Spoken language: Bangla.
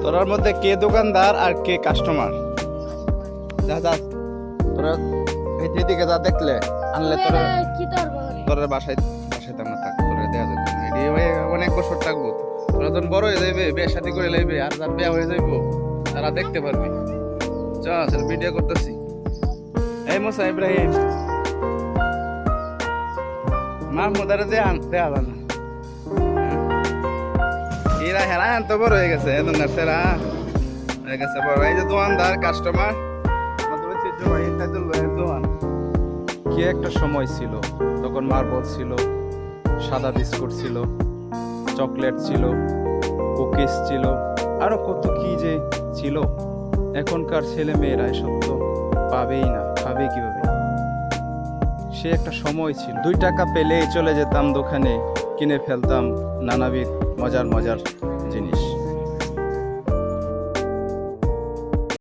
তোরার মধ্যে কে দোকানদার আর কে কাস্টমার? যা যা তোরা এদিকে যা, দেখলে আনলে তোরা তোরা বাসায় বাসায় তেমন থাক, তোরা দেওয়া যেত না। এটি অনেক বছর থাকবো, তোরা যখন বড় হয়ে যাইবে, বিয়ে শাদী করে লাইবে, আর যার বিয়ে হয়ে যাইবো তারা দেখতে পারবি। চল ভিডিও করতেছি। এই মোসা ইব্রাহিম, মাহমুদ আর দেয়া দেওয়া না, এরা হেরান তো বড় হয়ে গেছে, তোমার সেরা হয়ে গেছে বড়। এই যে দোকানদার কাস্টমার, কি একটা সময় ছিল তখন। মার্বল ছিল, সাদা বিস্কুট ছিল, চকলেট ছিল, কুকিজ ছিল, আরো কত কি যে ছিল। এখনকার ছেলে মেয়েরা এসব তো পাবেই না, খাবে কিভাবে? সে একটা সময় ছিল, 2 টাকা পেলেই চলে যেতাম দোকানে, কিনে ফেলতাম নানাবিধ মজার মজার জিনিস।